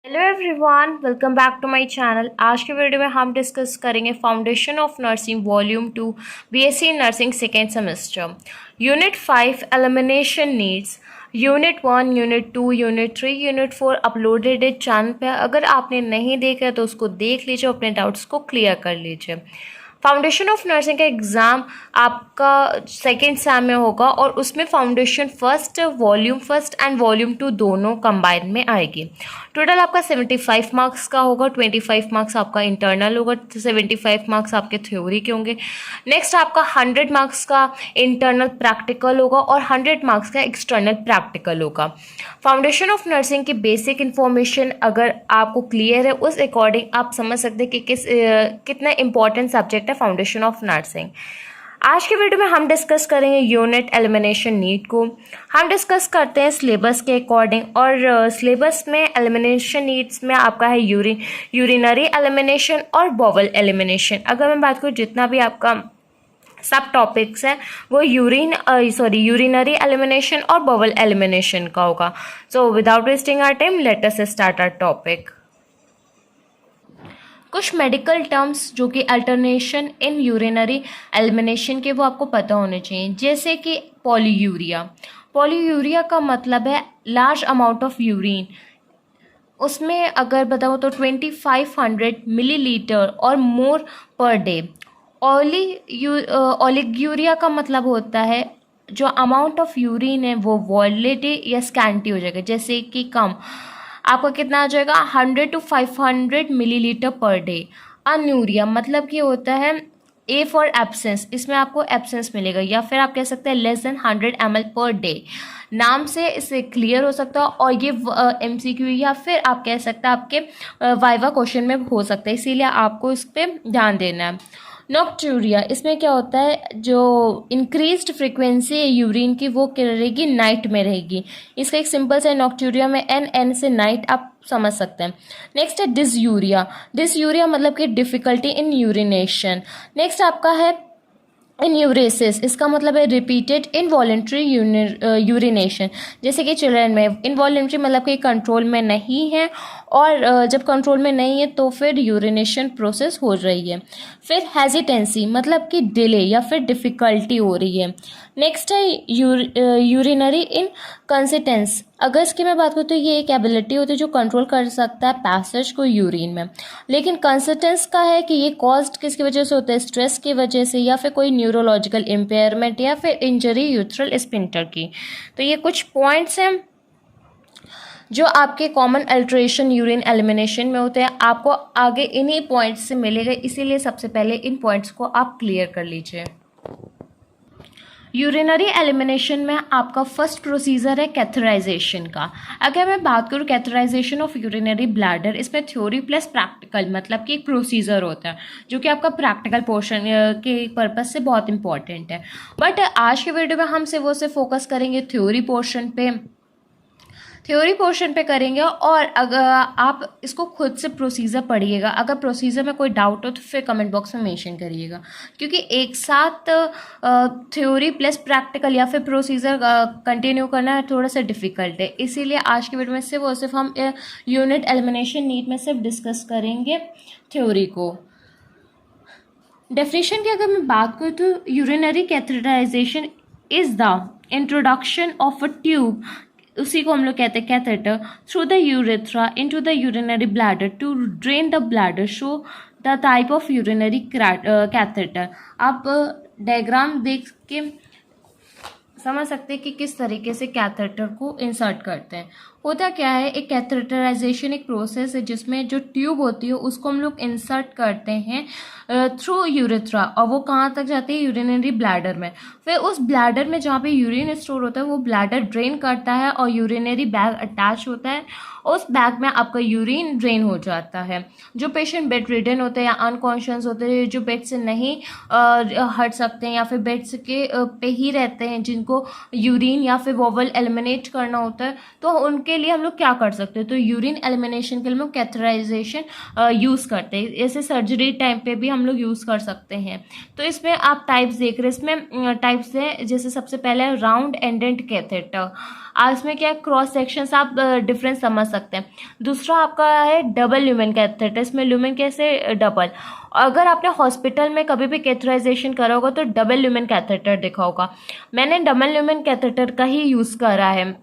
Hello everyone, welcome back to my channel. आज के video में हम डिस्कस करेंगे foundation of nursing volume 2 BSc nursing second semester unit 5 elimination needs. Unit 1, unit 2, unit 3, unit 4 uploaded है channel पे। अगर आपने नहीं देखा तो उसको देख लीजिए, अपने डाउट्स को क्लियर कर लीजिए। फाउंडेशन ऑफ नर्सिंग का एग्ज़ाम आपका सेकेंड सेम में होगा और उसमें foundation volume first and volume 2 दोनों कंबाइन में आएगी। टोटल आपका 75 मार्क्स का होगा। 25 मार्क्स आपका इंटरनल होगा, 75 मार्क्स आपके थ्योरी के होंगे। नेक्स्ट आपका 100 मार्क्स का इंटरनल प्रैक्टिकल होगा और 100 मार्क्स का एक्सटर्नल प्रैक्टिकल होगा। फाउंडेशन ऑफ नर्सिंग की बेसिक इन्फॉर्मेशन अगर आपको क्लियर है, उस अकॉर्डिंग आप समझ सकते हैं कि कितना इंपॉर्टेंट सब्जेक्ट है फाउंडेशन ऑफ नर्सिंग। आज के वीडियो में हम डिस्कस करेंगे यूनिट एलिमिनेशन नीड को। हम डिस्कस करते हैं सिलेबस के अकॉर्डिंग, और सिलेबस में एलिमिनेशन नीड्स में आपका है यूरिनरी एलिमिनेशन और बॉवल एलिमिनेशन। अगर मैं बात करूँ, जितना भी आपका सब टॉपिक्स है वो यूरिनरी एलिमिनेशन और बॉवल एलिमिनेशन का होगा। So without wasting our time, let us start our topic. कुछ मेडिकल टर्म्स जो कि अल्टरनेशन इन यूरिनरी एलिमिनेशन के, वो आपको पता होने चाहिए। जैसे कि पॉलीयूरिया। पॉलीयूरिया का मतलब है लार्ज अमाउंट ऑफ यूरिन। उसमें अगर बताऊँ तो 2500 मिलीलीटर और मोर पर डे। ओलिग्यूरिया का मतलब होता है जो अमाउंट ऑफ यूरिन है वो वॉलेटी या स्कैंटी हो जाएगा। जैसे कि कम, आपका कितना आ जाएगा 100 to 500 मिलीलीटर पर डे। अन्यूरिया मतलब कि होता है ए फॉर एब्सेंस, इसमें आपको एब्सेंस मिलेगा। या फिर आप कह सकते हैं less than 100 ml per day. नाम से इसे क्लियर हो सकता है, और ये MCQ या फिर आप कह सकते हैं आपके वाइवा क्वेश्चन में हो सकता है, इसीलिए आपको इस पर ध्यान देना है। नॉक्ट्यूरिया, इसमें क्या होता है, जो इंक्रीज्ड फ्रिक्वेंसी है यूरिन की वो क्या रहेगी, नाइट में रहेगी। इसका एक सिंपल सा नॉक्ट्यूरिया में एन से नाइट आप समझ सकते हैं। नेक्स्ट है डिसयूरिया। डिसयूरिया मतलब कि डिफिकल्टी इन यूरिनेशन। नेक्स्ट आपका है इन्यूरेसिस। इसका मतलब है रिपीटेड इनवॉलेंट्री यूरिनेशन। जैसे कि चिल्ड्रन में इनवॉलेंट्री मतलब कि कंट्रोल में नहीं है, और जब कंट्रोल में नहीं है तो फिर यूरिनेशन प्रोसेस हो रही है। फिर हेजिटेंसी मतलब कि डिले या फिर डिफ़िकल्टी हो रही है। नेक्स्ट है यूरिनरी इनकंसिस्टेंस। अगर इसकी मैं बात करूँ तो ये एक एबिलिटी होती है जो कंट्रोल कर सकता है पैसेज को यूरिन में। लेकिन कंसिस्टेंस का है कि ये कॉज्ड किसकी वजह से होता है, स्ट्रेस की वजह से, या फिर कोई न्यूरोलॉजिकल इम्पेयरमेंट, या फिर इंजरी यूथ्रल स्पिंटर की। तो ये कुछ पॉइंट्स हैं जो आपके कॉमन अल्ट्रेशन यूरिन एलिमिनेशन में होते हैं। आपको आगे इन्हीं पॉइंट्स से मिलेगा, इसीलिए सबसे पहले इन पॉइंट्स को आप क्लियर कर लीजिए। यूरिनरी एलिमिनेशन में आपका फर्स्ट प्रोसीजर है कैथराइजेशन का। अगर मैं बात करूँ कैथराइजेशन ऑफ यूरिनरी ब्लैडर, इसमें थ्योरी प्लस प्रैक्टिकल मतलब कि एक प्रोसीजर होता है जो कि आपका प्रैक्टिकल पोर्शन के पर्पज से बहुत इंपॉर्टेंट है। बट आज के वीडियो में हम से फोकस करेंगे थ्योरी पोर्शन पे करेंगे। और अगर आप इसको खुद से प्रोसीजर पढ़िएगा, अगर प्रोसीजर में कोई डाउट हो तो फिर कमेंट बॉक्स में मेंशन करिएगा, क्योंकि एक साथ थ्योरी प्लस प्रैक्टिकल या फिर प्रोसीजर कंटिन्यू करना थोड़ा सा डिफ़िकल्ट है। इसीलिए आज की वीडियो में सिर्फ हम यूनिट एलिमिनेशन नीड में सिर्फ डिस्कस करेंगे थ्योरी को। डेफिनेशन की अगर मैं बात करूँ तो urinary catheterisation is the introduction of a tube, उसी को हम लोग कहते हैं catheter, through the urethra into the urinary bladder to drain the bladder. Show the type of urinary catheter. आप डायग्राम देख के समझ सकते हैं कि किस तरीके से कैथेटर को इंसर्ट करते हैं। होता क्या है, एक कैथेटराइजेशन एक प्रोसेस है जिसमें जो ट्यूब होती है उसको हम लोग इंसर्ट करते हैं थ्रू यूरेथ्रा, और वो कहाँ तक जाती है, यूरिनरी ब्लैडर में। फिर उस ब्लैडर में जहाँ पे यूरिन स्टोर होता है वो ब्लैडर ड्रेन करता है और यूरिनरी बैग अटैच होता है। उस बैग में आपका यूरिन ड्रेन हो जाता है। जो पेशेंट बेड रिडन होते हैं या अनकॉन्शियस होते हैं, जो बेड से नहीं हट सकते हैं या फिर बेड के पे ही रहते हैं, जिनको यूरिन या फिर वोवल एलिमिनेट करना होता है, तो उनके के लिए हम लोग क्या कर सकते हैं, तो यूरिन एलिमिनेशन के लिए हम लोग कैथेटराइजेशन यूज़ करते हैं। ऐसे सर्जरी टाइम पे भी हम लोग यूज़ कर सकते हैं। तो इसमें आप टाइप्स देख रहे हैं, इसमें टाइप्स हैं, जैसे सबसे पहले है राउंड एंडेड कैथेटर। इसमें क्या क्रॉस सेक्शंस आप डिफरेंस समझ सकते हैं। दूसरा आपका है डबल ल्यूमेन कैथेटर, इसमें ल्यूमेन कैसे डबल। अगर आपने हॉस्पिटल में कभी भी कैथेटराइजेशन करा होगा तो डबल ल्यूमेन कैथेटर देखा होगा। मैंने डबल ल्यूमेन कैथेटर का ही यूज़ करा है,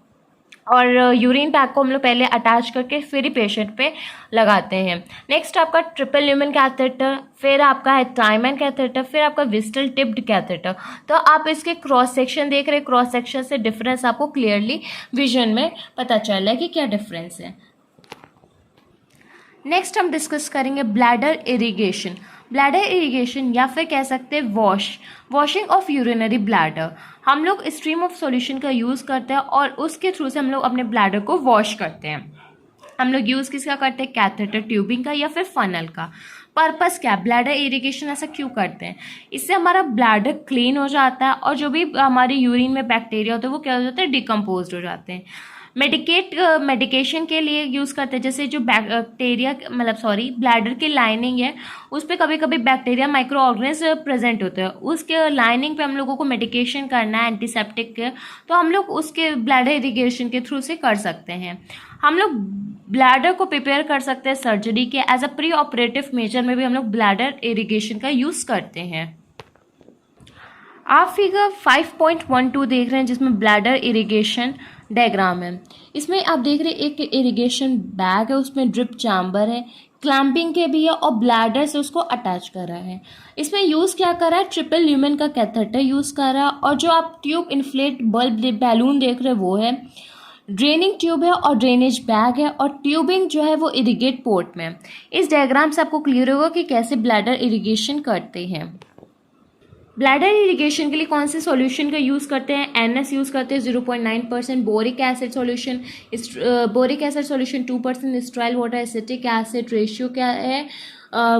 और यूरिन पैक को हम लोग पहले अटैच करके फिर ही पेशेंट पे लगाते हैं। नेक्स्ट आपका ट्रिपल ल्यूमेन कैथेटर, फिर आपका है टाइमन कैथेटर, फिर आपका विस्टल टिप्ड कैथेटर। तो आप इसके क्रॉस सेक्शन देख रहे हैं, क्रॉस सेक्शन से डिफरेंस आपको क्लियरली विजन में पता चल रहा है कि क्या डिफरेंस है। नेक्स्ट हम डिस्कस करेंगे ब्लैडर इरिगेशन। ब्लैडर इरिगेशन या फिर कह सकते हैं वॉशिंग ऑफ यूरिनरी ब्लैडर। हम लोग स्ट्रीम ऑफ सॉल्यूशन का यूज़ करते हैं और उसके थ्रू से हम लोग अपने ब्लैडर को वॉश करते हैं। हम लोग यूज़ किसका करते हैं, कैथेटर ट्यूबिंग का या फिर फनल का। पर्पस क्या है, ब्लैडर इरिगेशन ऐसा क्यों करते हैं, इससे हमारा ब्लैडर क्लीन हो जाता है और जो भी हमारी यूरिन में बैक्टीरिया होते हैं वो क्या हो जाते हैं, डिकम्पोज हो जाते हैं। मेडिकेशन के लिए यूज़ करते हैं, जैसे जो बैक्टीरिया ब्लैडर की लाइनिंग है उस पर कभी कभी बैक्टीरिया माइक्रो ऑर्गेनिज्म प्रेजेंट होते हैं, उसके लाइनिंग पे हम लोगों को मेडिकेशन करना है एंटीसेप्टिक के, तो हम लोग उसके ब्लैडर इरिगेशन के थ्रू से कर सकते हैं। हम लोग ब्लैडर को प्रिपेयर कर सकते हैं सर्जरी के, as a pre operative measure में भी हम लोग ब्लैडर इरिगेशन का यूज़ करते हैं। आप फिगर 5.12 देख रहे हैं जिसमें ब्लैडर इरिगेशन डायग्राम है। इसमें आप देख रहे हैं एक इरिगेशन बैग है, उसमें ड्रिप चैम्बर है, क्लैंपिंग के भी है और ब्लैडर से उसको अटैच कर रहा है। इसमें यूज़ क्या कर रहा है, ट्रिपल ल्यूमेन का कैथेटर यूज़ कर रहा है, और जो आप ट्यूब इन्फ्लेट बल्ब बैलून देख रहे हैं वो है, ड्रेनिंग ट्यूब है और ड्रेनेज बैग है, और ट्यूबिंग जो है वो इरिगेट पोर्ट में है। इस डायग्राम से आपको क्लियर होगा कि कैसे ब्लैडर इरिगेशन करते हैं। ब्लैडर इरिगेशन के लिए कौन से सॉल्यूशन का यूज़ करते हैं, NS यूज़ करते हैं 0.9%, boric acid solution, boric acid solution 2%, sterile water acetic acid ratio क्या है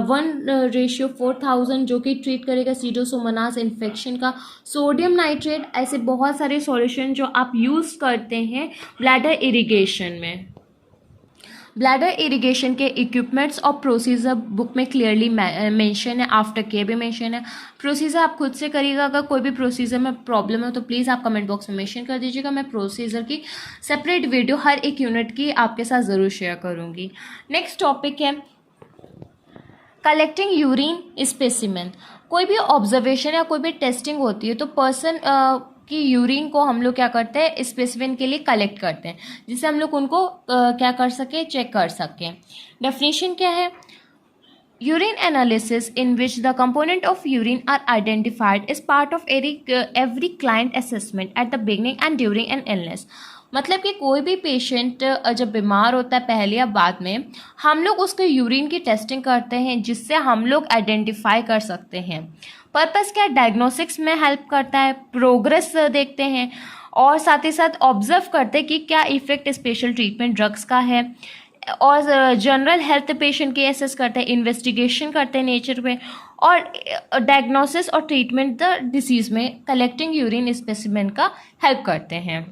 1:4000 जो कि ट्रीट करेगा सीडोसोमोनास इन्फेक्शन का। सोडियम नाइट्रेट, ऐसे बहुत सारे सॉल्यूशन जो आप यूज़ करते हैं ब्लैडर इरिगेशन में। ब्लैडर इरिगेशन के इक्विपमेंट्स और प्रोसीजर बुक में क्लियरली मेंशन है, आफ्टर के भी मेंशन है। प्रोसीजर आप खुद से करिएगा, अगर कोई भी प्रोसीजर में प्रॉब्लम है तो प्लीज़ आप कमेंट बॉक्स में मेंशन कर दीजिएगा। मैं प्रोसीजर की सेपरेट वीडियो हर एक यूनिट की आपके साथ ज़रूर शेयर करूँगी। नेक्स्ट टॉपिक है कलेक्टिंग यूरिन स्पेसिमेन। कोई भी ऑब्जर्वेशन या कोई भी टेस्टिंग होती है तो पर्सन कि यूरिन को हम लोग क्या करते हैं, स्पेसिमेन के लिए कलेक्ट करते हैं, जिससे हम लोग उनको क्या कर सकें, चेक कर सकें। डेफिनेशन क्या है, urine analysis in which the component of urine are identified is part of every client assessment at the beginning and during an illness. मतलब कि कोई भी पेशेंट जब बीमार होता है पहले या बाद में, हम लोग उसके यूरिन की टेस्टिंग करते हैं जिससे हम लोग आइडेंटिफाई कर सकते हैं। पर्पस क्या, डायग्नोस्टिक्स में हेल्प करता है, प्रोग्रेस देखते हैं और साथ ही साथ ऑब्जर्व करते हैं कि क्या इफेक्ट स्पेशल ट्रीटमेंट ड्रग्स का है, और जनरल हेल्थ पेशेंट की एसेस करते हैं, इन्वेस्टिगेशन करते हैं नेचर पे, और डायग्नोसिस और ट्रीटमेंट द डिसीज़ में कलेक्टिंग यूरिन स्पेसिमेन का हेल्प करते हैं।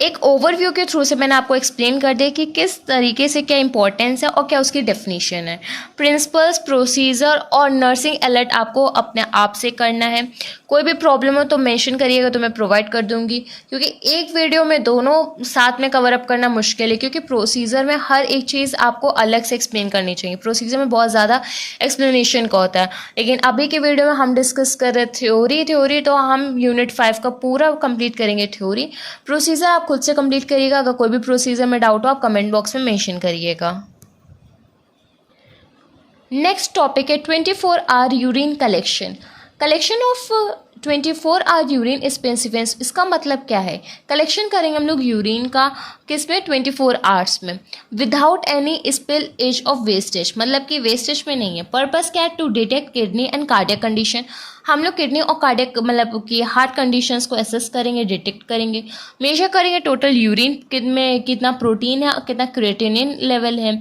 एक ओवरव्यू के थ्रू से मैंने आपको एक्सप्लेन कर दिया कि किस तरीके से क्या इंपॉर्टेंस है और क्या उसकी डेफिनेशन है। प्रिंसिपल्स, प्रोसीजर और नर्सिंग अलर्ट आपको अपने आप से करना है। कोई भी प्रॉब्लम हो तो मेंशन करिएगा तो मैं प्रोवाइड कर दूंगी, क्योंकि एक वीडियो में दोनों साथ में कवर अप करना मुश्किल है, क्योंकि प्रोसीजर में हर एक चीज़ आपको अलग से एक्सप्लेन करनी चाहिए। प्रोसीजर में बहुत ज़्यादा एक्सप्लेनेशन का होता है, लेकिन अभी के वीडियो में हम डिस्कस कर रहे थ्योरी, तो हम यूनिट 5 का पूरा कंप्लीट करेंगे थ्योरी। प्रोसीजर आप खुद से कंप्लीट करिएगा। अगर कोई भी प्रोसीजर में डाउट हो आप कमेंट बॉक्स में मेंशन करिएगा। नेक्स्ट टॉपिक है 24 hour urine collection of 24 hour urine specimens. इसका मतलब क्या है, कलेक्शन करेंगे हम लोग यूरिन का किसमें 24 आवर्स में, without any spill as of wastage, मतलब कि वेस्टेज में नहीं है। पर्पस क्या है, to detect kidney and cardiac condition, हम लोग किडनी और कार्डियक मतलब कि हार्ट कंडीशंस को एसेस करेंगे, डिटेक्ट करेंगे। मेजर करेंगे टोटल यूरिन में कितना प्रोटीन है और कितना क्रिएटिनिन लेवल है।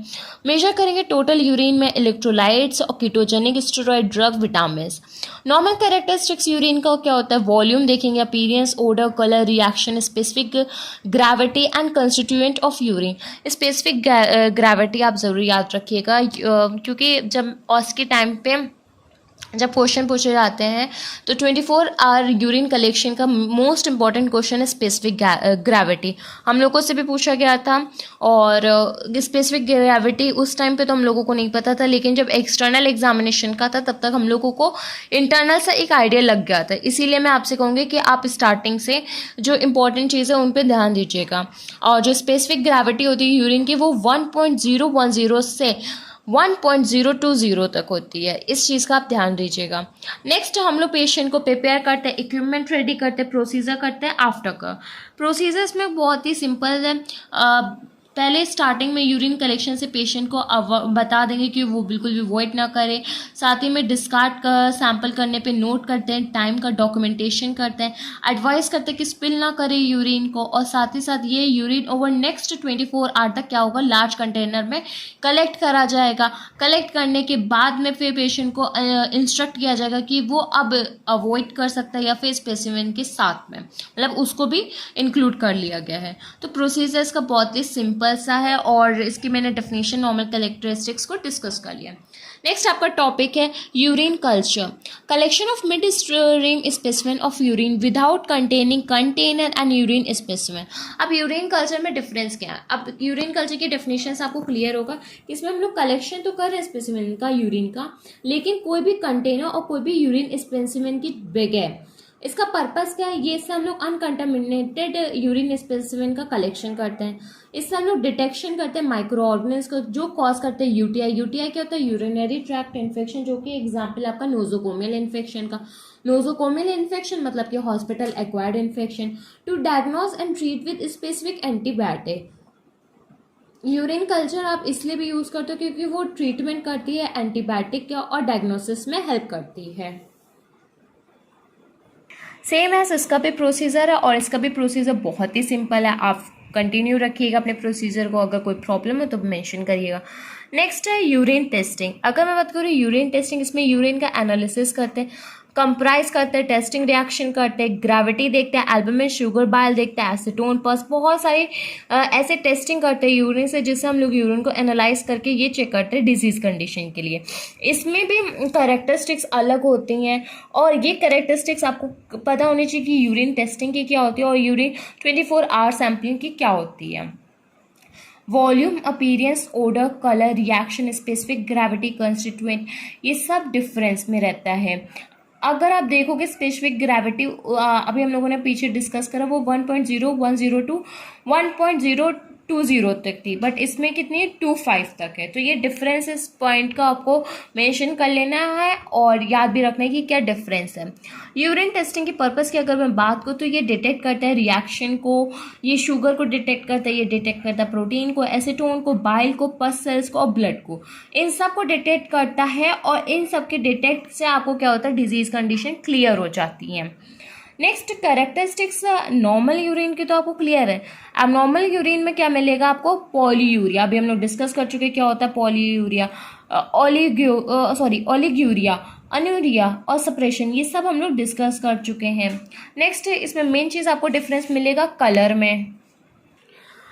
मेजर करेंगे टोटल यूरिन में इलेक्ट्रोलाइट्स और ketogenic steroid drug, vitamin. Normal characteristics urine का क्या होता है, वॉल्यूम देखेंगे, appearance, odour, colour, reaction, specific gravity and constituent of urine. Specific gravity आप ज़रूर याद रखिएगा, क्योंकि जब ऑस के टाइम पे जब क्वेश्चन पूछे जाते हैं तो 24 आवर यूरिन कलेक्शन का मोस्ट इंपॉर्टेंट क्वेश्चन है स्पेसिफिक ग्रेविटी। हम लोगों से भी पूछा गया था, और स्पेसिफिक ग्रेविटी उस टाइम पे तो हम लोगों को नहीं पता था, लेकिन जब एक्सटर्नल एग्जामिनेशन का था तब तक हम लोगों को इंटरनल से एक आइडिया लग गया था। इसीलिए मैं आपसे कहूँगी कि आप स्टार्टिंग से जो इंपॉर्टेंट चीज़ है उन पर ध्यान दीजिएगा। और जो स्पेसिफिक ग्रेविटी होती है यूरिन की वो 1.010 से 1.020 तक होती है, इस चीज़ का आप ध्यान दीजिएगा। नेक्स्ट हम लोग पेशेंट को प्रिपेयर करते हैं, इक्विपमेंट रेडी करते हैं, प्रोसीजर करते हैं आफ्टर का। प्रोसीजर्स में बहुत ही सिंपल है। पहले स्टार्टिंग में यूरिन कलेक्शन से पेशेंट को बता देंगे कि वो बिल्कुल भी अवॉइड ना करे। साथ ही में डिस्कार्ड का सैंपल करने पे नोट करते हैं, टाइम का डॉक्यूमेंटेशन करते हैं, एडवाइस करते हैं कि स्पिल ना करे यूरिन को। और साथ ही साथ ये यूरिन ओवर नेक्स्ट 24 आवर तक क्या होगा, लार्ज कंटेनर में कलेक्ट करा जाएगा। कलेक्ट करने के बाद में फिर पेशेंट को इंस्ट्रक्ट किया जाएगा कि वो अब अवॉइड कर सकता है या फिर स्पेसिमेन के साथ में, मतलब उसको भी इंक्लूड कर लिया गया है। तो प्रोसीजर्स का बहुत ही सिंपल सा है, और इसकी मैंने डेफिनेशन, नॉर्मल कैरेक्टरिस्टिक्स को डिस्कस कर लिया। नेक्स्ट आपका टॉपिक है urine culture, collection of mid stream specimen of urine without containing container and urine specimen. अब यूरिन कल्चर में डिफरेंस क्या है, अब यूरिन कल्चर की डेफिनेशन से आपको क्लियर होगा। इसमें हम लोग कलेक्शन तो कर रहे हैं स्पेसिमेन का, यूरिन का, लेकिन कोई भी कंटेनर और कोई भी यूरिन स्पेसिमेन की बगैर। इसका पर्पस क्या है, ये इससे हम लोग अनकंटामिनेटेड यूरिन स्पेसिमेन का कलेक्शन करते हैं। इससे हम लोग डिटेक्शन करते हैं माइक्रो ऑर्गेनिल्स को जो कॉज करते हैं यूटीआई। यूटीआई क्या होता है, यूरिनरी ट्रैक्ट इन्फेक्शन, जो कि एग्जाम्पल आपका नोजोकोमियल इन्फेक्शन का। नोजोकोमियल इन्फेक्शन मतलब कि hospital acquired infection. To diagnose and treat with specific antibiotic. Urine culture आप इसलिए भी यूज करते हो क्योंकि वो ट्रीटमेंट करती है एंटीबायोटिक और डायग्नोसिस में हेल्प करती है। सेम है, इसका भी प्रोसीजर है और इसका भी प्रोसीजर बहुत ही सिंपल है। आप कंटिन्यू रखिएगा अपने प्रोसीजर को, अगर कोई प्रॉब्लम है तो मेंशन करिएगा। नेक्स्ट है यूरिन टेस्टिंग। अगर मैं बात करूँ यूरिन टेस्टिंग, इसमें यूरिन का एनालिसिस करते हैं, कंप्राइज करते हैं, टेस्टिंग रिएक्शन करते हैं, ग्रेविटी देखते हैं, एल्बुमिन, शुगर बाइल देखते हैं, एसीटोन, पस, बहुत सारे ऐसे टेस्टिंग करते हैं यूरिन से, जिससे हम लोग यूरिन को एनालाइज करके ये चेक करते हैं डिजीज कंडीशन के लिए। इसमें भी कैरेक्टरिस्टिक्स अलग होती हैं, और ये कैरेक्टरिस्टिक्स आपको पता होनी चाहिए कि यूरिन टेस्टिंग की क्या होती है और यूरिन 24 आवर सैम्पलिंग की क्या होती है। Volume, appearance, odour, colour, reaction, specific gravity, constituent, ये सब डिफरेंस में रहता है। अगर आप देखोगे स्पेसिफिक ग्रेविटी अभी हम लोगों ने पीछे डिस्कस करा, वो 1.0102 टू 1.020 तक थी, बट इसमें कितनी 25 तक है। तो ये डिफरेंस इस पॉइंट का आपको मेंशन कर लेना है और याद भी रखना है कि क्या डिफरेंस है। यूरिन टेस्टिंग की पर्पस की अगर मैं बात करूँ तो ये डिटेक्ट करता है रिएक्शन को, ये शुगर को डिटेक्ट करता है, ये डिटेक्ट करता है प्रोटीन को, एसीटोन को, बाइल को, पस सेल्स को और ब्लड को, इन सब को डिटेक्ट करता है। और इन सब के डिटेक्ट से आपको क्या होता है, डिजीज कंडीशन क्लियर हो जाती है। नेक्स्ट कैरेक्टरिस्टिक्स नॉर्मल यूरिन की तो आपको क्लियर है। अब नॉर्मल यूरिन में क्या मिलेगा आपको, पॉलीयूरिया, अभी हम लोग डिस्कस कर चुके क्या होता है पॉलीयूरिया, ओलिग्यूरिया, अनुरिया और सप्रेशन, ये सब हम लोग डिस्कस कर चुके हैं। नेक्स्ट इसमें मेन चीज़ आपको डिफरेंस मिलेगा कलर में।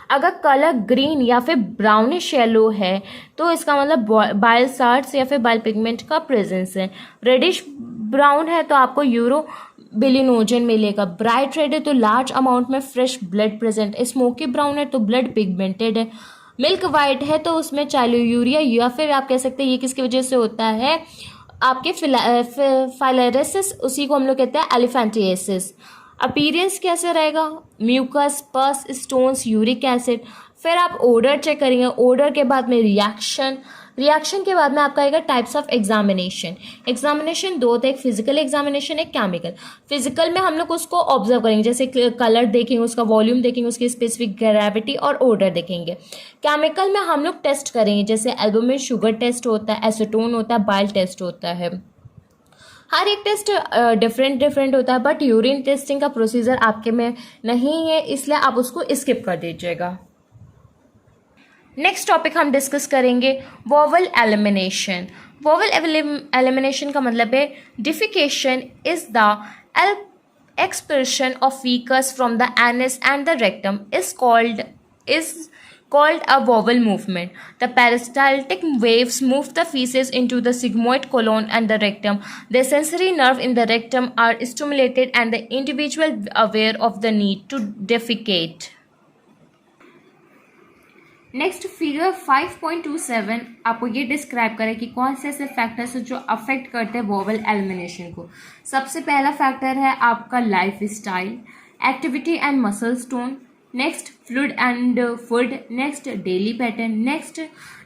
अगर कलर ग्रीन या फिर ब्राउनिश येलो है तो इसका मतलब बाइल साल्ट्स या फिर बाइल पिगमेंट का प्रेजेंस है। रेडिश ब्राउन है तो आपको यूरो बिलिनोजन मिलेगा। ब्राइट रेड है तो लार्ज अमाउंट में फ्रेश ब्लड प्रेजेंट है। स्मोकी ब्राउन है तो ब्लड पिगमेंटेड है। मिल्क वाइट है तो उसमें चाइलोयूरिया, या फिर आप कह सकते हैं ये किसकी वजह से होता है, आपके फाइलेरिसिस, उसी को हम लोग कहते हैं एलिफेंटिएसिस। अपीयरेंस कैसे रहेगा, म्यूकस, पस, स्टोन्स, यूरिक एसिड। फिर आप ओडर चेक करेंगे, ओडर के बाद में रिएक्शन, रिएक्शन के बाद में आपका आएगा टाइप्स ऑफ एग्जामिनेशन। एग्जामिनेशन दो होते हैं, एक फिजिकल एग्जामिनेशन, एक केमिकल। फिजिकल में हम लोग उसको ऑब्जर्व करेंगे, जैसे कलर देखेंगे, उसका वॉल्यूम देखेंगे, उसकी स्पेसिफिक ग्रेविटी और ऑर्डर देखेंगे। केमिकल में हम लोग टेस्ट करेंगे, जैसे एल्बुमिन शुगर टेस्ट होता है, एसीटोन होता है, बाइल टेस्ट होता है। हर एक टेस्ट डिफरेंट होता है, बट यूरिन टेस्टिंग का प्रोसीजर आपके में नहीं है, इसलिए आप उसको स्किप कर दीजिएगा। नेक्स्ट टॉपिक हम डिस्कस करेंगे वोवल एलिमिनेशन। वोवल एलिमिनेशन का मतलब है defecation is the expulsion of feces from the anus and the rectum is called a vowel movement. The peristaltic waves move the feces into the sigmoid colon and the rectum. The sensory nerve in the rectum are stimulated and the individual aware of the need to defecate. Next figure 5.27 आपको ये describe करें कि कौन से ऐसे factors हैं जो affect करते हैं वोवल एलिमिनेशन को। सबसे पहला फैक्टर है आपका lifestyle, activity and muscle tone, next fluid and food, next daily pattern, next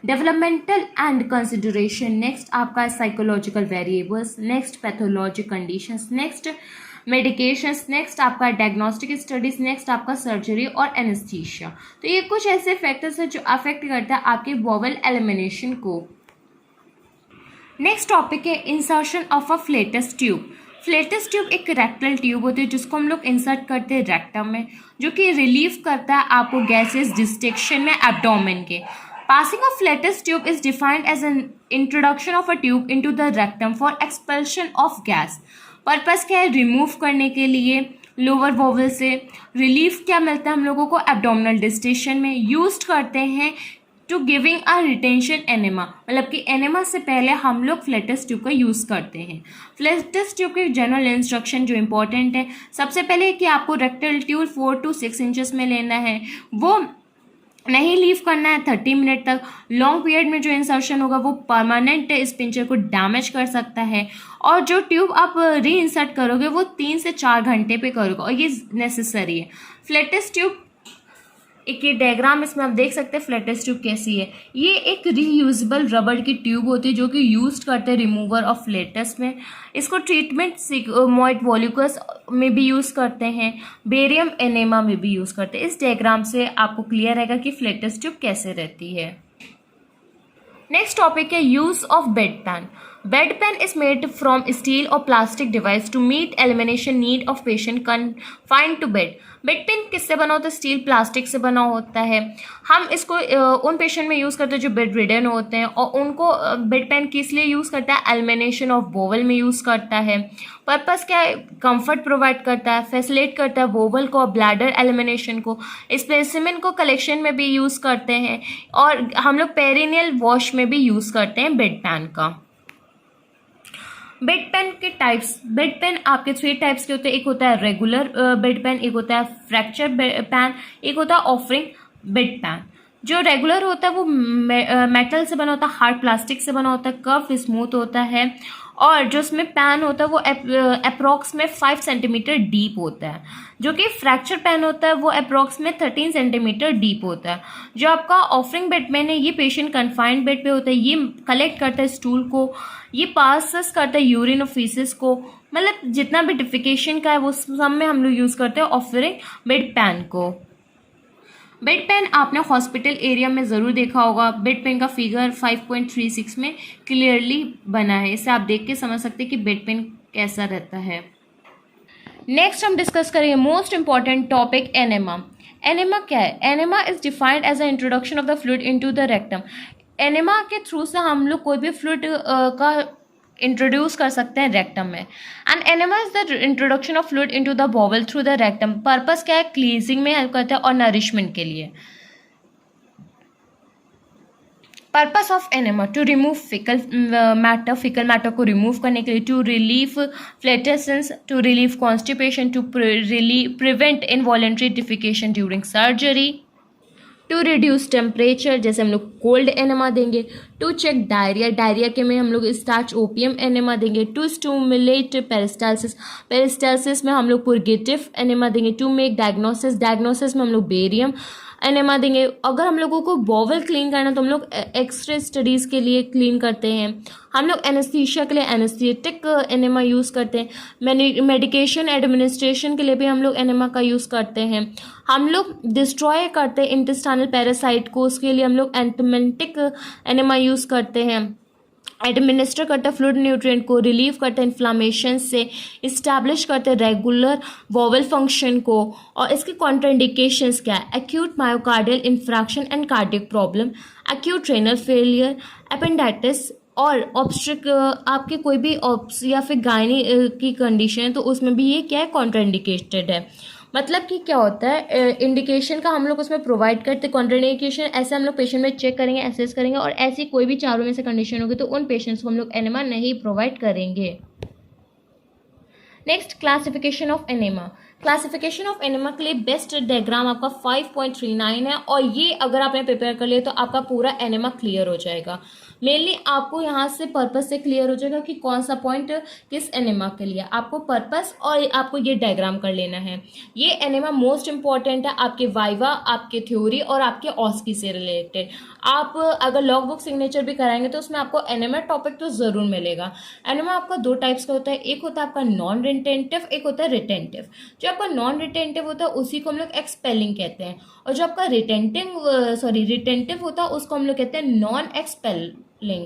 developmental and consideration, next आपका psychological variables, next pathologic conditions, next medications, next आपका डायग्नोस्टिक स्टडीज, नेक्स्ट आपका surgery और anaesthesia. तो ये कुछ ऐसे factors हैं जो अफेक्ट करता है आपके वोवल एलिमिनेशन को। नेक्स्ट टॉपिक है insertion of a flatus tube. Flatus tube एक रेक्टल ट्यूब होती है जिसको हम लोग इंसर्ट करते हैं रेक्टम में, जो कि रिलीव करता है आपको गैसेस डिस्टेक्शन में एब्डोमेन के। Passing of flatus tube is defined as an introduction of a tube into the rectum for expulsion of gas. Purpose क्या है? रिमूव करने के लिए लोअर वोवल से। रिलीफ क्या मिलता है हम लोगों को? एब्डोमिनल डिस्टेशन में। यूज करते हैं to giving a retention enema, मतलब कि एनेमा से पहले हम लोग फ्लेटस ट्यूब का यूज़ करते हैं। फ्लेटस ट्यूब के जनरल इंस्ट्रक्शन जो इंपॉर्टेंट है, सबसे पहले कि आपको रेक्टल ट्यूब 4 to 6 इंचेस में लेना है, वो नहीं लीव करना है 30 मिनट तक। लॉन्ग पीरियड में जो इंसर्शन होगा वो परमानेंट स्पिंचर को डैमेज कर सकता है, और जो ट्यूब आप री इंसर्ट करोगे वो 3 से 4 घंटे पे करोगे, और ये नेसेसरी है। फ्लेटस ट्यूब एक ये डायग्राम इसमें आप देख सकते हैं फ्लेटस ट्यूब कैसी है। ये एक रीयूजेबल रबर की ट्यूब होती है जो कि यूज करते हैं रिमूवर ऑफ फ्लेटस में। इसको ट्रीटमेंट सिग्मोइड वॉल्यूकस में भी यूज़ करते हैं, बेरियम एनेमा में भी यूज़ करते हैं। इस डायग्राम से आपको क्लियर रहेगा कि फ्लेटस ट्यूब कैसे रहती है। नेक्स्ट टॉपिक है use of bed pan. Bed pan is made from steel और plastic device to meet elimination need of patient confined to bed. Bed pan किससे बना होता है? स्टील प्लास्टिक से बना होता है। हम इसको उन पेशेंट में यूज़ करते हैं जो बेड रिडन होते हैं, और उनको बेड पेन किस लिए यूज़ करता है? एलिमिनेशन ऑफ वोवल में यूज़ करता है। पर्पस क्या है? कंफर्ट प्रोवाइड करता है, फैसिलिटेट करता है वोवल को, ब्लैडर एलिमिनेशन को, स्पेसिमेन को कलेक्शन में भी यूज़ करते हैं, और हम लोग पेरिनियल वॉश में भी यूज़ करते हैं बेड पैन का। बेड पेन के टाइप्स। बेड पेन आपके 3 टाइप्स के होते हैं। एक होता है रेगुलर बेड पेन, एक होता है फ्रैक्चर पैन, एक होता है ऑफरिंग बेड पैन। जो रेगुलर होता है वो मेटल से बना होता है, हार्ड प्लास्टिक से बना होता है, कर्व स्मूथ होता है, और जो उसमें पैन होता है वो अप्रॉक्स में 5 सेंटीमीटर डीप होता है। जो कि फ्रैक्चर पैन होता है वो अप्रॉक्स में 13 सेंटीमीटर डीप होता है। जो आपका ऑफरिंग बेड पैन है ये पेशेंट कन्फाइंड बेड पे होता है, ये कलेक्ट करता है स्टूल को, ये पास करता है यूरिन और फीसेस को, मतलब जितना भी डिफिकेशन का है वो सब में हम लोग यूज़ करते हैं ऑफरिंग बेड पैन को। बेड पेन आपने हॉस्पिटल एरिया में ज़रूर देखा होगा। बेड पेन का फिगर 5.36 में क्लियरली बना है, इससे आप देख के समझ सकते हैं कि बेड पेन कैसा रहता है। नेक्स्ट हम डिस्कस करेंगे most important topic enema. Enema क्या है? Enema is defined as a introduction of the fluid into the rectum. Enema के थ्रू से हम लोग कोई भी फ्लूइड का इंट्रोड्यूस कर सकते हैं रेक्टम में। And enema is the introduction of fluid into the bowel through the rectum. Purpose क्या है? क्लीजिंग में हेल्प करता है और नरिशमेंट के लिए। Purpose of enema to remove faecal matter को रिमूव करने के लिए, to relieve flatulence, to relieve constipation, to prevent involuntary defecation during surgery, to reduce temperature, जैसे हम लोग कोल्ड एनेमा देंगे, टू चेक डायरिया, डायरिया के में हम लोग स्टार्च ओपियम एनेमा देंगे, टू स्टिमुलेट पेरिस्टालसिस, पेरिस्टालसिस में हम लोग पुर्गेटिव एनेमा देंगे, टू मेक डायग्नोसिस, डायग्नोसिस में हम लोग बेरियम एनेमा देंगे। अगर हम लोगों को बॉवल क्लीन करना तो हम लोग एक्सरे स्टडीज़ के लिए क्लीन करते हैं। हम लोग एनेस्थीसिया के लिए एनेस्थेटिक एनेमा यूज़ करते हैं। मेडिकेशन एडमिनिस्ट्रेशन के लिए भी हम लोग एनेमा का यूज़ करते हैं। हम लोग डिस्ट्रॉय करते हैं इंटेस्टाइनल पैरासाइट को, उसके लिए हम लोग एंटीमेटिक एनेमा यूज़ करते हैं। एडमिनिस्टर करते हैं फ्लूइड न्यूट्रिएंट को, रिलीव करते हैं इन्फ्लामेशन से, इस्टेब्लिश करते हैं रेगुलर वोवल फंक्शन को। और इसके कॉन्ट्राइंडिकेशंस क्या है? Acute myocardial infarction and cardiac problem, acute renal failure, appendicitis और ऑब्स्ट्रिक, आपके कोई भी ऑब्स या फिर गायनी की कंडीशन है तो उसमें भी ये क्या है? कॉन्ट्राइंडिकेटेड है। मतलब कि क्या होता है, इंडिकेशन का हम लोग उसमें प्रोवाइड करते, कॉन्ट्राइंडिकेशन ऐसे हम लोग पेशेंट में चेक करेंगे, एसेस करेंगे, और ऐसी कोई भी चारों में से कंडीशन होगी तो उन पेशेंट्स को हम लोग एनेमा नहीं प्रोवाइड करेंगे। Next, classification of enema. Classification of enema के लिए बेस्ट डायग्राम आपका 5.39 है, और ये अगर आपने प्रिपेयर कर लिया तो आपका पूरा एनेमा क्लियर हो जाएगा। मेनली आपको यहाँ से पर्पस से क्लियर हो जाएगा कि कौन सा पॉइंट किस एनेमा के लिए, आपको पर्पस और आपको ये डायग्राम कर लेना है। ये एनेमा मोस्ट इंपॉर्टेंट है आपके वाइवा, आपके थ्योरी और आपके ऑस्की से रिलेटेड। आप अगर लॉग बुक सिग्नेचर भी कराएंगे तो उसमें आपको एनेमा टॉपिक तो ज़रूर मिलेगा। एनेमा आपका दो टाइप्स का होता है, एक होता है आपका नॉन रिटेंटिव, एक होता है रिटेंटिव। जो आपका नॉन रिटेंटिव होता है उसी को हम लोग एक्सपेलिंग कहते हैं, और जो आपका रिटेंटिव होता है उसको हम लोग कहते हैं नॉन एक्सपेलिंग।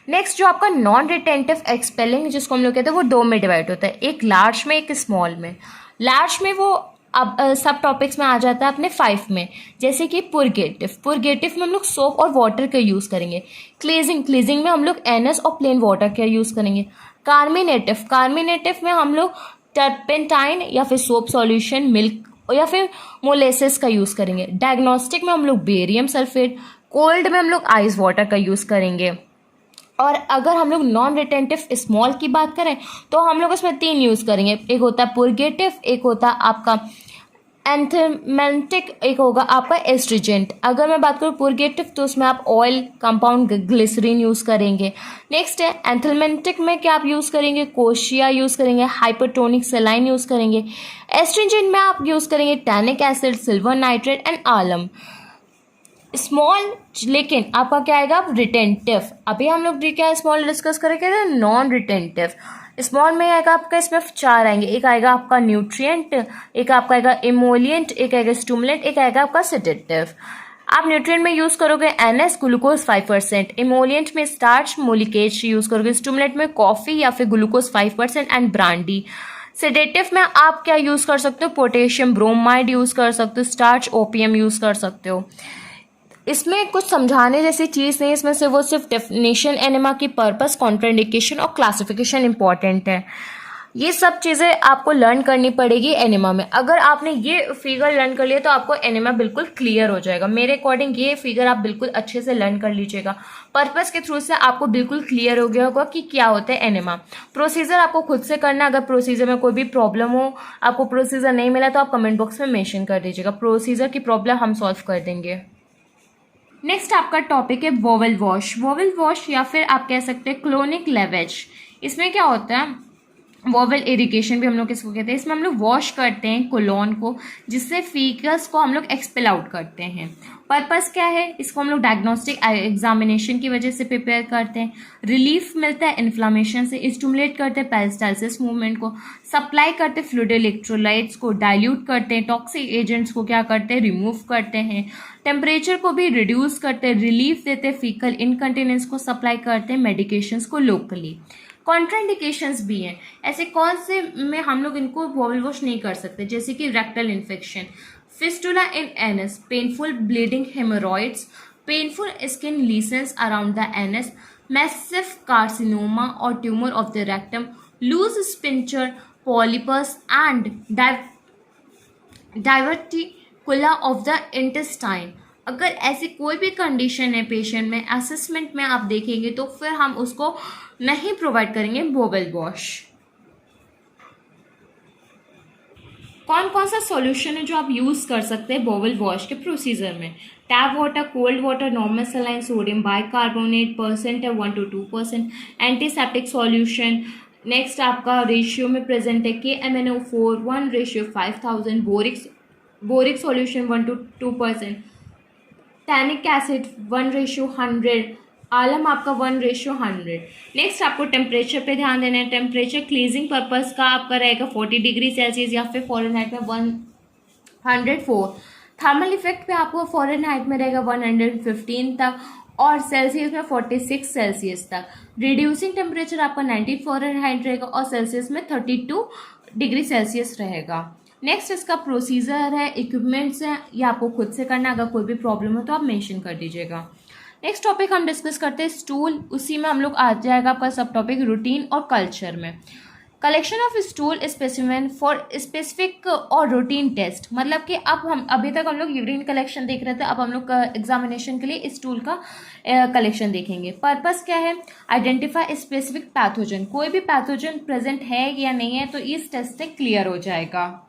नेक्स्ट, जो आपका नॉन रिटेंटिव एक्सपेलिंग जिसको हम लोग कहते हैं वो दो में डिवाइड होता है, एक लार्ज में एक स्मॉल में। लार्ज में वो अब सब टॉपिक्स में आ जाता है अपने 5 में, जैसे कि पुरगेटिव में हम लोग सोप और वाटर का यूज़ करेंगे। क्लीजिंग में हम लोग एनएस और प्लेन वाटर का यूज़ करेंगे। कार्मिनेटिव में हम लोग टर्पेंटाइन या फिर सोप सॉल्यूशन, मिल्क या फिर मोलेसेस का यूज़ करेंगे। डायग्नोस्टिक में हम लोग बेरियम सल्फेट, कोल्ड में हम लोग आइस वाटर का यूज़ करेंगे। और अगर हम लोग नॉन रिटेंटिव स्मॉल की बात करें तो हम लोग उसमें 3 यूज़ करेंगे, एक होता है पुरगेटिव, एक होता है आपका एंथेमेटिक, एक होगा आपका एस्ट्रिजेंट। अगर मैं बात करूँ पुरगेटिव तो उसमें आप ऑयल कंपाउंड ग्लिसरीन यूज़ करेंगे। नेक्स्ट है एंथेमेटिक में क्या आप यूज़ करेंगे? कोशिया यूज़ करेंगे, हाइपरटोनिक सेलाइन यूज़ करेंगे। एस्ट्रिजेंट में आप यूज़ करेंगे tannic acid, silver nitrate and Alam. Small लेकिन आपका क्या आएगा? रिटेंटिव। अभी हम लोग क्या स्मॉल डिस्कस करेंगे, नॉन रिटेंटिव। स्मॉल में आएगा आपका, इसमें 4 आएंगे, एक आएगा आपका न्यूट्रिएंट, एक आपका आएगा इमोलिएंट, एक आएगा स्टिमुलेंट, एक आएगा आपका सेडेटिव। आप न्यूट्रिएंट में यूज़ करोगे एनएस ग्लूकोज 5%, इमोलिएंट में स्टार्च मोलिकेज यूज़ करोगे, स्टिमुलेंट में कॉफ़ी या फिर ग्लूकोज 5% एंड ब्रांडी। सेडेटिव में आप क्या यूज़ कर सकते हो? पोटेशियम ब्रोमाइड यूज़ कर सकते हो, स्टार्च ओपियम यूज़ कर सकते हो। इसमें कुछ समझाने जैसी चीज़ नहीं, इसमें से वो सिर्फ डेफिनेशन, एनेमा की पर्पस, कॉन्ट्राइंडिकेशन और क्लासिफिकेशन इंपॉर्टेंट है। ये सब चीज़ें आपको लर्न करनी पड़ेगी एनेमा में। अगर आपने ये फिगर लर्न कर लिया तो आपको एनेमा बिल्कुल क्लियर हो जाएगा। मेरे अकॉर्डिंग ये फिगर आप बिल्कुल अच्छे से लर्न कर लीजिएगा। पर्पस के थ्रू से आपको बिल्कुल क्लियर हो गया होगा कि क्या होता है एनेमा। प्रोसीजर आपको खुद से करना। अगर प्रोसीजर में कोई भी प्रॉब्लम हो, आपको प्रोसीजर नहीं मिला तो आप कमेंट बॉक्स में मेंशन कर दीजिएगा, प्रोसीजर की प्रॉब्लम हम सॉल्व कर देंगे। नेक्स्ट आपका टॉपिक है वोवल वॉश या फिर आप कह सकते हैं क्लोनिक लेवेज। इसमें क्या होता है? वोवल इरिगेशन भी हम लोग इसको कहते हैं। इसमें हम लोग वॉश करते हैं कोलोन को, जिससे फीकस को हम लोग एक्सपेल आउट करते हैं। पर्पस क्या है? इसको हम लोग डायग्नोस्टिक एग्जामिनेशन की वजह से प्रिपेयर करते हैं। रिलीफ मिलता है इन्फ्लामेशन से, स्टिमुलेट करते हैं पेरिस्टाल्सिस मूवमेंट को, सप्लाई करते हैं फ्लूइड इलेक्ट्रोलाइट्स को, डाइल्यूट करते हैं टॉक्सिक एजेंट्स को, क्या करते हैं? रिमूव करते हैं। टेम्परेचर को भी रिड्यूस करते हैं, रिलीफ देते हैं फीकल इनकंटिनेंस को, सप्लाई करते हैं मेडिकेशंस को लोकली। कॉन्ट्राइंडिकेशंस भी हैं। ऐसे कौन से में हम लोग इनको वोवल वॉश नहीं कर सकते? जैसे कि rectal infection, fistula in anus, painful bleeding haemorrhoids, painful skin lesions around the anus, massive carcinoma और tumour of the rectum, loose sphincter, polyps and diverticula of the intestine. अगर ऐसी कोई भी कंडीशन है पेशेंट में, असेसमेंट में आप देखेंगे तो फिर हम उसको नहीं प्रोवाइड करेंगे वोवल वॉश। कौन कौन सा सॉल्यूशन है जो आप यूज़ कर सकते हैं वोवल वॉश के प्रोसीजर में? Tap water, cold water, normal saline, sodium bicarbonate, percent है 1 to 2%, एंटीसेप्टिक सॉल्यूशन। नेक्स्ट आपका रेशियो में प्रेजेंट है KMnO4 1:5000, boric boric solution 1 to 2%, tannic acid 1:100, आलम आपका 1:100। नेक्स्ट आपको टेम्परेचर पे ध्यान देना है। टेम्परेचर क्लीजिंग पर्पस का आपका रहेगा 40 डिग्री सेल्सियस या फिर फ़ारेनहाइट में 104। थर्मल इफेक्ट पे आपको फ़ारेनहाइट में रहेगा 115 तक और सेल्सियस में 46 सेल्सियस तक। रिड्यूसिंग टेम्परेचर आपका 90 फ़ारेनहाइट रहेगा और सेल्सियस में 32 डिग्री सेल्सियस रहेगा। नेक्स्ट इसका प्रोसीजर है, इक्विपमेंट्स हैं, ये आपको खुद से करना है। अगर कोई भी प्रॉब्लम हो तो आप मेंशन कर दीजिएगा। नेक्स्ट टॉपिक हम डिस्कस करते हैं स्टूल। उसी में हम लोग आ जाएगा आपका सब टॉपिक रूटीन और कल्चर में। Collection of stool specimen for specific और रूटीन टेस्ट, मतलब कि अब हम अभी तक हम लोग यूरिन कलेक्शन देख रहे थे, अब हम लोग एग्जामिनेशन के लिए स्टूल का कलेक्शन देखेंगे। पर्पस क्या है? आइडेंटिफाई स्पेसिफिक पैथोजन, कोई भी पैथोजन प्रेजेंट है या नहीं है तो इस टेस्ट से क्लियर हो जाएगा।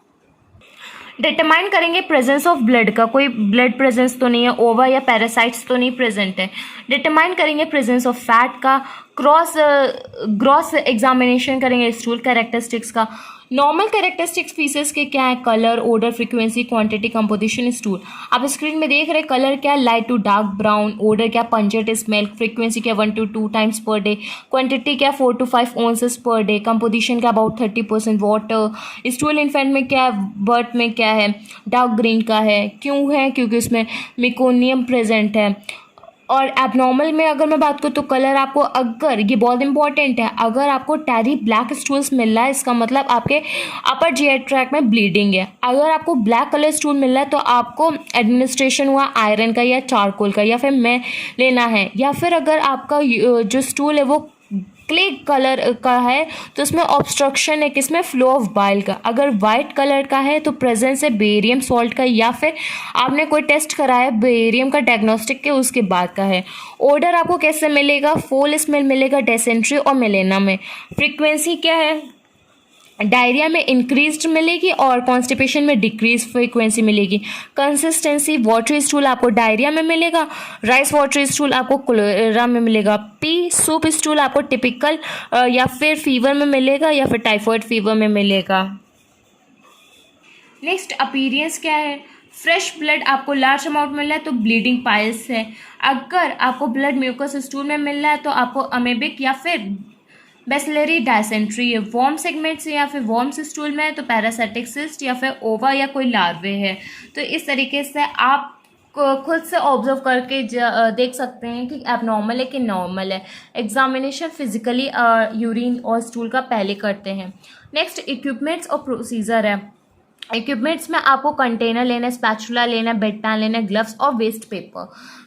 डिटरमाइन करेंगे प्रेजेंस ऑफ ब्लड का, कोई ब्लड प्रेजेंस तो नहीं है, ओवा या पैरासाइट्स तो नहीं प्रेजेंट है। डिटरमाइन करेंगे प्रेजेंस ऑफ फैट का, ग्रॉस एग्जामिनेशन करेंगे स्टूल कैरेक्टरिस्टिक्स का। नॉर्मल कैरेक्टरिस्टिक्स फीचर्स के क्या है? Colour, odour, frequency, quantity, composition stool. आप स्क्रीन में देख रहे हैं कलर क्या है? Light to dark brown. Odour क्या? Pungent smell. फ्रीक्वेंसी क्या? 1 to 2 times per day. Quantity क्या? 4 to 5 ounces per day. Composition क्या? About 30% water. स्टूल इन्फेंट में क्या है? बर्थ में क्या है? डार्क ग्रीन का है। क्यों है? क्योंकि उसमें मिकोनियम प्रेजेंट है। और एबनॉर्मल में अगर मैं बात करूँ तो कलर आपको, अगर ये बहुत इंपॉर्टेंट है, अगर आपको टैरी ब्लैक स्टूल्स मिल रहा है इसका मतलब आपके अपर जीआई ट्रैक्ट में ब्लीडिंग है। अगर आपको ब्लैक कलर स्टूल मिल रहा है तो आपको एडमिनिस्ट्रेशन हुआ आयरन का या चारकोल का या फिर मैं लेना है। या फिर अगर आपका जो स्टूल है वो क्ले कलर का है तो उसमें ऑब्स्ट्रक्शन है किसमें? फ्लो ऑफ बाइल का। अगर वाइट कलर का है तो प्रेजेंस है बेरियम सॉल्ट का या फिर आपने कोई टेस्ट कराया बेरियम का डायग्नोस्टिक के उसके बाद का है। ऑर्डर आपको कैसे मिलेगा? फोल स्मेल मिलेगा डेसेंट्री और मेलेना में। फ्रीक्वेंसी क्या है? डायरिया में इंक्रीज्ड मिलेगी और कॉन्स्टिपेशन में डिक्रीज फ्रीक्वेंसी मिलेगी। कंसिस्टेंसी, वाटरी स्टूल आपको डायरिया में मिलेगा, राइस वाटरी स्टूल आपको कोलेरा में मिलेगा। पी सूप स्टूल आपको टिपिकल या फिर फीवर में मिलेगा या फिर टाइफॉइड फीवर में मिलेगा। नेक्स्ट अपीयरेंस क्या है? फ्रेश ब्लड आपको लार्ज अमाउंट मिल रहा है तो ब्लीडिंग पाइल्स है। अगर आपको ब्लड म्यूकस स्टूल में मिल रहा है तो आपको अमेबिक या फिर बेसिलरी डायसेंट्री है। वॉर्म सेगमेंट्स या फिर वॉर्म्स स्टूल में है तो पैरासिटिक सिस्ट या फिर ओवा या कोई लार्वे है। तो इस तरीके से आप खुद से ऑब्जर्व करके देख सकते हैं कि एबनॉर्मल है कि नॉर्मल है। एग्जामिनेशन फिजिकली यूरिन और स्टूल का पहले करते हैं। नेक्स्ट इक्विपमेंट्स और प्रोसीजर है। इक्विपमेंट्स में आपको कंटेनर लेना है, स्पैचुला लेना है, बेड पैन लेना है, ग्लव्स और वेस्ट पेपर।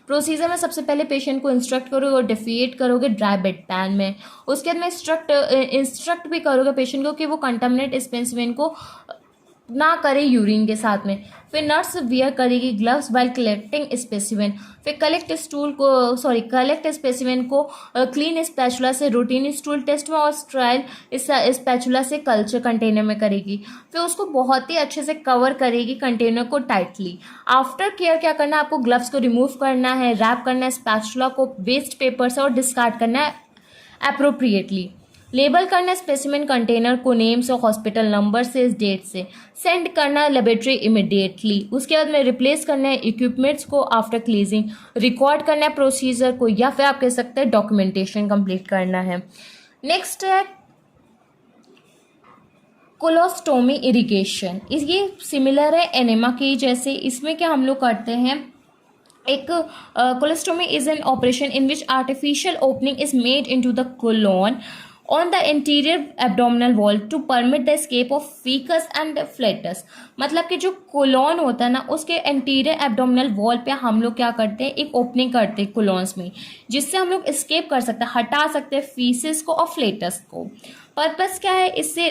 प्रोसीजर में सबसे पहले पेशेंट को इंस्ट्रक्ट करोगे और डिफिएट करोगे ड्राई बेड पैन में। उसके बाद में इंस्ट्रक्ट भी करोगे पेशेंट को कि वो कंटामिनेट स्पेसिमेन को ना करे यूरिन के साथ में। फिर नर्स वियर करेगी ग्लव्स वाइल कलेक्टिंग स्पेसिमेन। फिर कलेक्ट स्पेसिमेन को क्लीन स्पैचुला से रूटीन स्टूल टेस्ट में और स्ट्राइल इस स्पैचुला से कल्चर कंटेनर में करेगी। फिर उसको बहुत ही अच्छे से कवर करेगी कंटेनर को टाइटली। आफ्टर केयर क्या करना है? आपको ग्लव्स को रिमूव करना है, रैप करना है स्पैचुला को वेस्ट पेपर से और डिस्कार्ड करना है अप्रोप्रिएटली। लेबल करना स्पेसिमेन कंटेनर को नेम से, हॉस्पिटल नंबर से, इस डेट से। सेंड करना लेबोरेटरी इमिडिएटली। उसके बाद में रिप्लेस करना है इक्विपमेंट्स को आफ्टर क्लीजिंग। रिकॉर्ड करना है प्रोसीजर को या फिर आप कह सकते हैं डॉक्यूमेंटेशन कंप्लीट करना है। नेक्स्ट है कोलोस्टोमी इरिगेशन। ये सिमिलर है एनेमा की जैसे। इसमें क्या हम लोग करते हैं? एक colostomy is an operation in which artificial opening is made into the colon on the anterior abdominal wall to permit the escape of fecus and flatus। मतलब कि जो कोलोन होता है ना उसके एंटीरियर एब्डोमिनल वॉल पे हम लोग क्या करते हैं? एक ओपनिंग करते हैं कोलोन्स में, जिससे हम लोग एस्केप कर सकते हैं, हटा सकते हैं फीसिस को और फ्लेटस को। पर्पस क्या है? इससे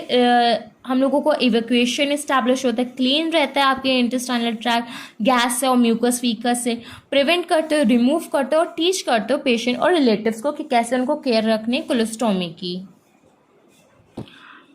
हम लोगों को इवैक्यूएशन इस्टेब्लिश होता है, क्लीन रहता है आपके इंटेस्टाइनल ट्रैक्ट गैस से और म्यूकस फीकस से। प्रिवेंट करते हो, रिमूव करते हो और टीच करते हो पेशेंट और रिलेटिव्स को कि कैसे उनको केयर रखनी है कोलोस्टोमी की।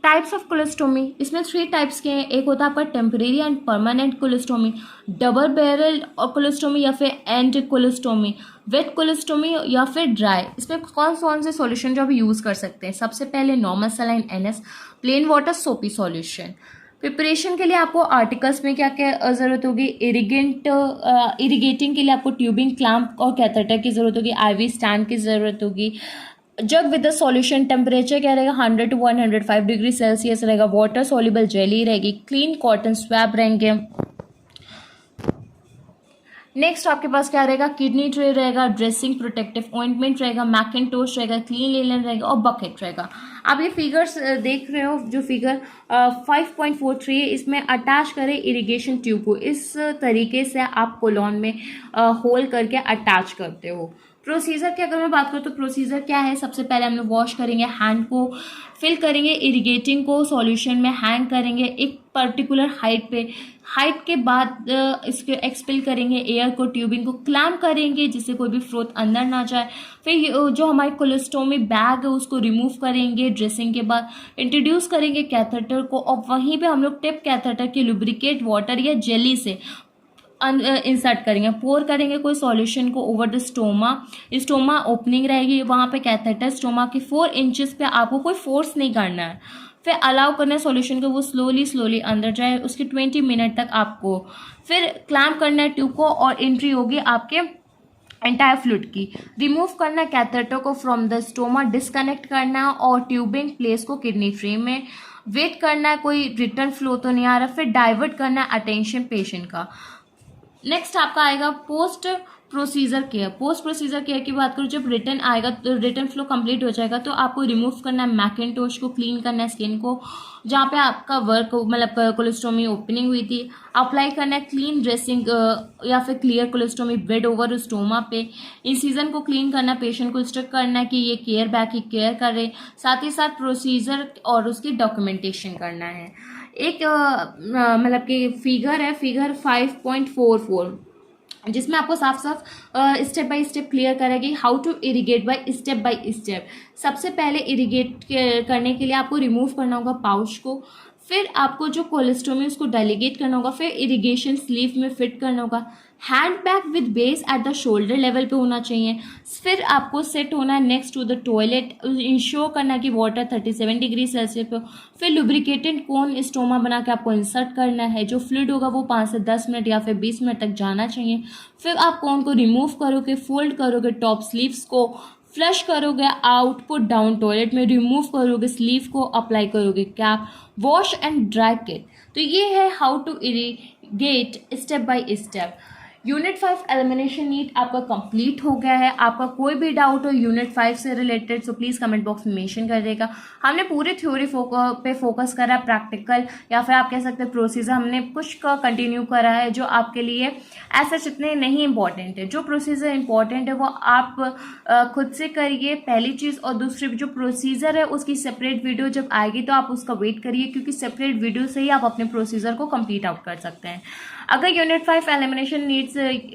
टाइप्स ऑफ कोलोस्टोमी, इसमें 3 टाइप्स के हैं। एक होता है आपका temporary and permanent colostomy, double barrel colostomy या फिर एंड कोलोस्टोमी, वेट कोलोस्टोमी या फिर ड्राई। इसमें कौन से सॉल्यूशन जो आप यूज़ कर सकते हैं? सबसे पहले normal saline NS, plain water सोपी सॉल्यूशन। प्रिपरेशन के लिए आपको आर्टिकल्स में क्या क्या ज़रूरत होगी, इरिगेटिंग के लिए आपको ट्यूबिंग, क्लैंप और कैथेटर की ज़रूरत होगी, आईवी स्टैंड की ज़रूरत होगी। जग विद द सॉल्यूशन, टेम्परेचर क्या रहेगा 100 to 105 डिग्री सेल्सियस रहेगा, वाटर सॉल्युबल जेली रहेगी, क्लीन कॉटन स्वैब रहेंगे। नेक्स्ट आपके पास क्या रहेगा, किडनी ट्रे रहेगा, ड्रेसिंग प्रोटेक्टिव ऑइंटमेंट रहेगा, मैकिंटोश रहेगा, क्लीन लेलन रहेगा और बकेट रहेगा। आप ये फिगर्स देख रहे हो, जो फिगर 5.43 है, इसमें अटैच करें इरिगेशन ट्यूब को। इस तरीके से आप कोलॉन में होल करके अटैच करते हो। प्रोसीजर की अगर मैं बात करूँ तो प्रोसीजर क्या है, सबसे पहले हम लोग वॉश करेंगे हैंड को, फिल करेंगे इरिगेटिंग को सॉल्यूशन में, हैंग करेंगे एक पर्टिकुलर हाइट पे, हाइट के बाद इसके एक्सपेल करेंगे एयर को, ट्यूबिंग को क्लैम्प करेंगे जिससे कोई भी फ्रोथ अंदर ना जाए। फिर जो हमारी कोलेस्टोमी बैग है उसको रिमूव करेंगे, ड्रेसिंग के बाद इंट्रोड्यूस करेंगे कैथेटर को, और वहीं पे हम लोग टिप कैथेटर के लुब्रिकेट वाटर या जेली से इंसर्ट करेंगे, पोर करेंगे कोई सॉल्यूशन को ओवर द स्टोमा ओपनिंग रहेगी वहाँ पे कैथेटर, स्टोमा के 4 इंचेस पे आपको कोई फोर्स नहीं करना है। फिर अलाउ करना है सॉल्यूशन को वो स्लोली अंदर जाए, उसके 20 मिनट तक आपको फिर क्लैम्प करना है ट्यूब को, और एंट्री होगी आपके एंटायर फ्लूइड की। रिमूव करना है कैथेटर को फ्रॉम द स्टोमा, डिस्कनेक्ट करना है और ट्यूबिंग प्लेस को किडनी ट्रे में, वेट करना है कोई रिटर्न फ्लो तो नहीं आ रहा, फिर डाइवर्ट करना है अटेंशन पेशेंट का। नेक्स्ट आपका आएगा post procedure care. Post procedure care की बात करूँ, जब रिटर्न आएगा तो रिटर्न फ्लो कंप्लीट हो जाएगा तो आपको रिमूव करना है मैकिंटोश को, क्लीन करना है स्किन को जहाँ पे आपका वर्क मतलब कोलेस्टोमी ओपनिंग हुई थी, अप्लाई करना है क्लीन ड्रेसिंग या फिर क्लियर कोलेस्टोमी बेड ओवर स्टोमा पे, इंसीजन को क्लीन करना, पेशेंट को इंस्ट्रक्ट करना है कि ये केयर बैग की केयर करे, साथ ही साथ प्रोसीजर और उसकी डॉक्यूमेंटेशन करना है। एक मतलब कि फिगर है, फिगर 5.44, जिसमें आपको साफ साफ स्टेप बाय स्टेप क्लियर करेगी how to irrigate by step. सबसे पहले इरिगेट करने के लिए आपको रिमूव करना होगा पाउच को, फिर आपको जो कोलेस्टोमी उसको डेलीगेट करना होगा, फिर इरिगेशन स्लीव में फिट करना होगा, hand bag with base at the shoulder level पे होना चाहिए, फिर आपको सेट होना है next to the toilet, ensure करना है कि वाटर 37 डिग्री सेल्सियस पे हो, फिर लुब्रिकेटेड कोन स्टोमा बना के आपको इंसर्ट करना है, जो फ्लूइड होगा वो 5 से 10 मिनट या फिर 20 मिनट तक जाना चाहिए। फिर आप कोन को रिमूव करोगे, फोल्ड करोगे टॉप स्लीव्स को, फ्लश करोगे आउटपुट डाउन टॉयलेट में, रिमूव करोगे स्लीव को, अप्लाई करोगे cap, wash and dry kit. तो ये है how to irrigate step by step. Unit 5 elimination need आपका कंप्लीट हो गया है। आपका कोई भी डाउट हो यूनिट 5 से related so please comment box में मेंशन कर देगा। हमने पूरी थ्योरी पे फोकस करा, प्रैक्टिकल या फिर आप कह सकते हैं प्रोसीजर हमने कुछ का कंटिन्यू करा है जो आपके लिए ऐसा इतने नहीं इंपॉर्टेंट है। जो प्रोसीजर इंपॉर्टेंट है वो आप खुद से करिए पहली चीज़, और दूसरी जो प्रोसीजर है उसकी सेपरेट वीडियो जब आएगी तो आप उसका वेट करिए, क्योंकि सेपरेट वीडियो से ही आप अपने प्रोसीजर को कंप्लीट आउट कर सकते हैं। अगर यूनिट 5 एलिमिनेशन नीड्स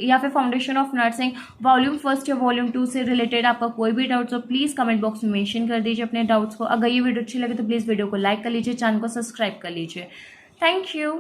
या फिर फाउंडेशन ऑफ नर्सिंग वॉल्यूम 1 या वॉल्यूम 2 से रिलेटेड आपका कोई भी डाउट्स हो प्लीज़ कमेंट बॉक्स में मेंशन कर दीजिए अपने डाउट्स को। अगर ये वीडियो अच्छी लगे तो प्लीज़ वीडियो को लाइक कर लीजिए, चैनल को सब्सक्राइब कर लीजिए। Thank you.